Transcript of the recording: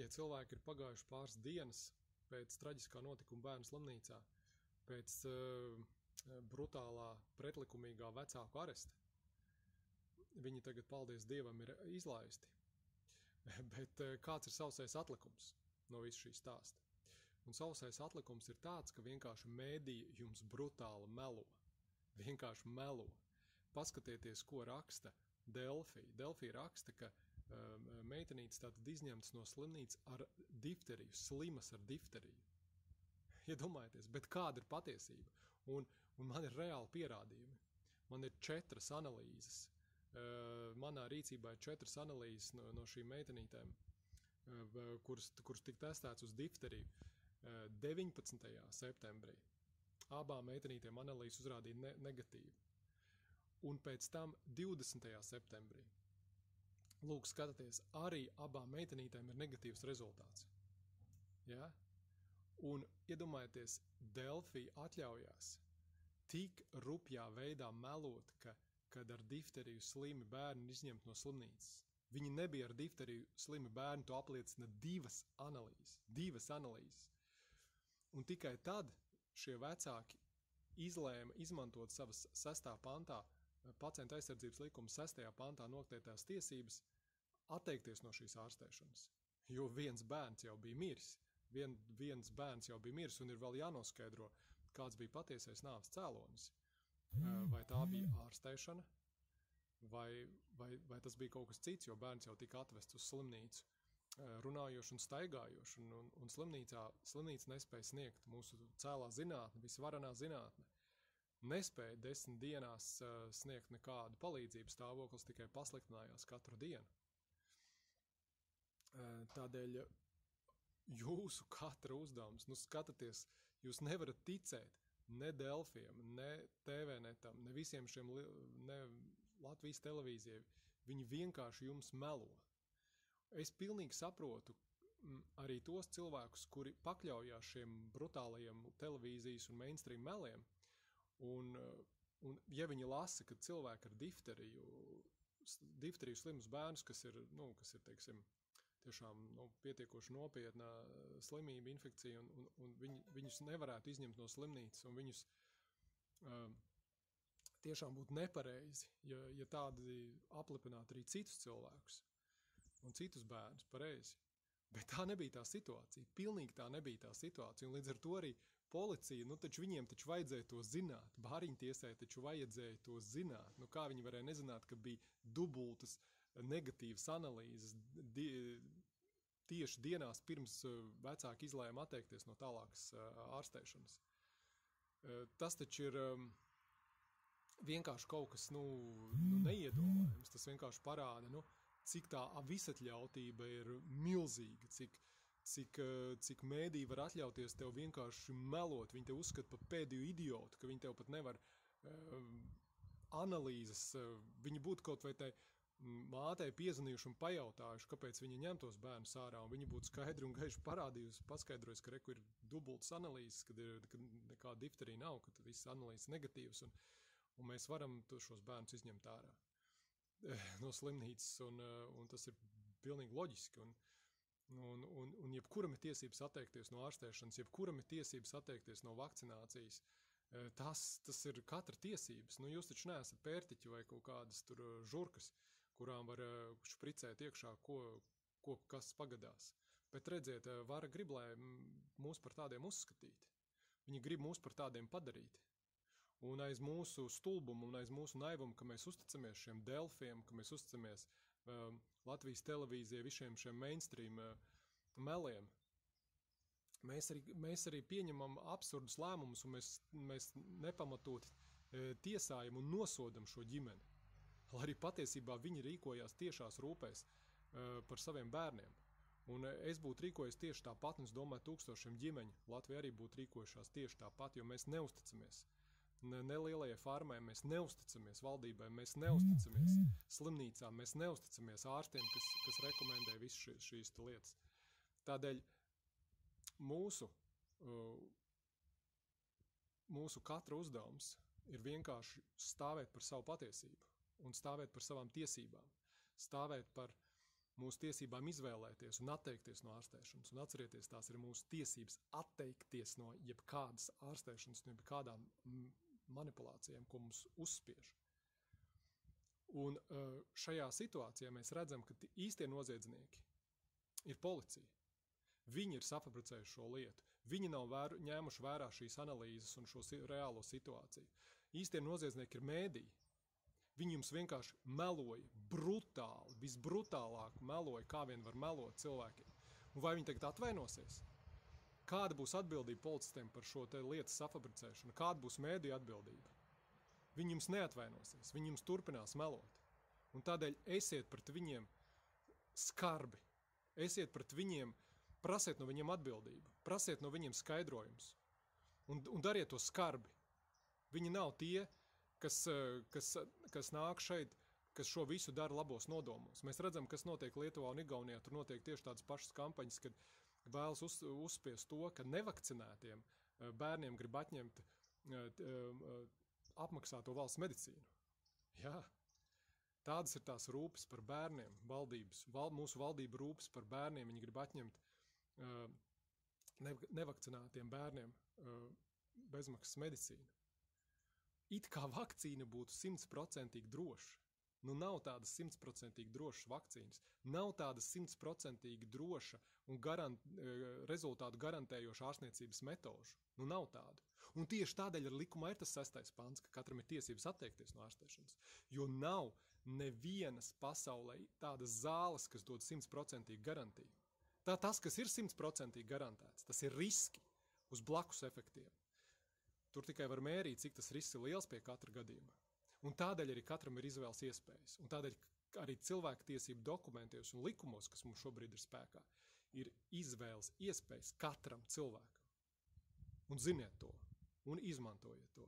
ja cilvēki ir pagājuši pāris dienas pēc traģiskā notikuma bērnu slimnīcā, pēc brutālā, pretlikumīgā vecāku aresta, viņi tagad, paldies Dievam, ir izlaisti. Bet kāds ir sausais atlikums no visu šī stāsta? Un sausais atlikums ir tāds, ka vienkārši mēdīji jums brutāli melo. Vienkārši melo. Paskatieties, ko raksta Delfī. Delfī raksta, ka meitenītes tātad izņemtas no slimnīcas ar difteriju, slimas ar difteriju. Iedomājieties, bet kāda ir patiesība? Un man ir reāli pierādījumi. Man ir 4 analīzes. Manā rīcībā ir 4 analīzes no šīm meitenītēm, kuras tika testēts uz difteriju. 19. septembrī abām meitenītēm analīzes uzrādīja negatīvu. Un pēc tam 20. septembrī, lūk, skatāties, arī abām meitenītēm ir negatīvs rezultāts. Ja? Un iedomājieties, Delfī atļaujās tik rupjā veidā melot, kad ar difteriju slimi bērni izņemt no slimnīcas. Viņi nebija ar difteriju slimi bērni, to apliecina 2 analīzes. Un tikai tad šie vecāki izlēma izmantot savas 6. pantā, pacienta aizsardzības likuma 6. pantā noteiktās tiesības, atteikties no šīs ārstēšanas. Jo viens bērns jau bija miris. Viens bērns jau bija miris, un ir vēl jānoskaidro, kāds bija patiesais nāves cēlonis. Vai tā bija ārstēšana, vai tas bija kaut kas cits, jo bērns jau tika atvests uz slimnīcu, runājoši un staigājoši, un slimnīca nespēja sniegt mūsu cēlā zinātne, visvarenā zinātne. Nespēja 10 dienās sniegt nekādu palīdzību, stāvoklis tikai pasliktinājās katru dienu. Tādēļ jūsu katra uzdevums, skatāties, jūs nevarat ticēt ne Delfiem, ne TVnetam, ne visiem šiem, ne Latvijas televīzijai, viņi vienkārši jums melo. Es pilnīgi saprotu arī tos cilvēkus, kuri pakļaujās šiem brutālajiem televīzijas un mainstream meliem, un ja viņi lasa, ka cilvēki ar difteriju slimus bērnus, kas ir, teiksim, tiešām pietiekoši nopietna slimība, infekcija, un viņus nevarētu izņemt no slimnīcas, un viņus tiešām būtu nepareizi, ja tādi aplipinātu arī citus cilvēkus un citus bērnus pareizi. Bet tā nebija tā situācija, pilnīgi tā nebija tā situācija, un līdz ar to arī policija, viņiem taču vajadzēja to zināt, bāriņtiesai taču vajadzēja to zināt, kā viņi varēja nezināt, ka bija dubultas negatīvas analīzes tieši dienās pirms vecāki izlēma atteikties no tālākas ārstēšanas. Tas taču ir vienkārši kaut kas, neiedomājams, tas vienkārši parāda, cik tā visatļautība ir milzīga, cik mēdī var atļauties tev vienkārši melot, viņi tev uzskata par pēdējo idiotu, ka viņi tev pat nevar analīzes, viņi būtu kaut vai tai mātei piezvanījuši un pajautājuši, kāpēc viņi ņem tos bērnus ārā, un viņi būtu skaidri un gaiši paskaidrojusi, ka reku ir dubultas analīzes, kad nekā difterija nav, ka visas analīzes negatīvas, un mēs varam šos bērnus izņemt ārā no slimnīcas, un tas ir pilnīgi loģiski, un jebkuram ir tiesības atteikties no ārstēšanas, jebkuram ir tiesības atteikties no vakcinācijas, tas ir katra tiesības, jūs taču neesat pērtiķi vai kaut kādas tur žurkas, kurām var špricēt iekšā, kas pagadās. Bet redziet, vara grib, lai mūs par tādiem uzskatīt. Viņi grib mūs par tādiem padarīt. Un aiz mūsu stulbumu un aiz mūsu naivumu, ka mēs uzticamies šiem Delfiem, ka mēs uzticamies Latvijas televīzijai, visiem šiem mainstream meliem, mēs arī pieņemam absurdus lēmumus, un mēs nepamatot tiesājam un nosodam šo ģimeni. Lai arī patiesībā viņi rīkojās tiešās rūpēs par saviem bērniem. Un es būtu rīkojies tieši tāpat, un es domāju, tūkstošiem ģimeņu Latvija arī būtu rīkojušās tieši tāpat, jo mēs neusticamies. Nelielajai farmai, mēs neusticamies valdībai, mēs neusticamies slimnīcām, mēs neusticamies ārstiem, kas rekomendē visu šīs lietas. Tādēļ mūsu katra uzdevums ir vienkārši stāvēt par savu patiesību un stāvēt par savām tiesībām, stāvēt par mūsu tiesībām izvēlēties un atteikties no ārstēšanas. Un atcerieties, tās ir mūsu tiesības atteikties no jebkādas ārstēšanas, no jebkādām manipulācijām, ko mums uzspiež. Un šajā situācijā mēs redzam, ka īstie noziedznieki ir policija. Viņi ir safabricējuši šo lietu. Viņi nav ņēmuši vērā šīs analīzes un šo reālo situāciju. Īstie noziedznieki ir mēdīji. Viņi jums vienkārši meloja brutāli, visbrutālāk meloja, kā vien var melot cilvēkiem. Un vai viņi tagad atvainosies? Kāda būs atbildība policistiem par šo te lietas safabricēšanu? Kāda būs mēdīju atbildība? Viņi jums neatvainosies, viņi jums turpinās melot. Un tādēļ esiet pret viņiem skarbi. Esiet pret viņiem, prasiet no viņiem atbildību, prasiet no viņiem skaidrojumus. Un dariet to skarbi. Viņi nav tie, kas nāk šeit, kas šo visu dara labos nodomos. Mēs redzam, kas notiek Lietuvā un Igaunijā. Tur notiek tieši tādas pašas kampaņas, kad vēlas uzspiest to, ka nevakcinētiem bērniem grib atņemt apmaksāto valsts medicīnu. Jā, tādas ir tās rūpes par bērniem, mūsu valdība rūpes par bērniem, viņi grib atņemt nevakcinētiem bērniem bezmaksas medicīnu. It kā vakcīna būtu 100% droša. Nu nav tādas 100% drošas vakcīnas. Nav tādas 100% droša un rezultātu garantējoša ārstniecības metožu. Nu nav tādu. Un tieši tādēļ ar likumā ir tas 6. pants, ka katram ir tiesības atteikties no ārstēšanas. Jo nav nevienas pasaulē tādas zāles, kas dod 100% garantiju. Tas, kas ir 100% garantēts, tas ir riski uz blakus efektiem. Tur tikai var mērīt, cik tas risks ir liels pie katra gadījuma. Un tādēļ arī katram ir izvēles iespējas. Un tādēļ arī cilvēktiesību dokumentos un likumos, kas mums šobrīd ir spēkā, ir izvēles iespējas katram cilvēkam. Un ziniet to, un izmantojiet to.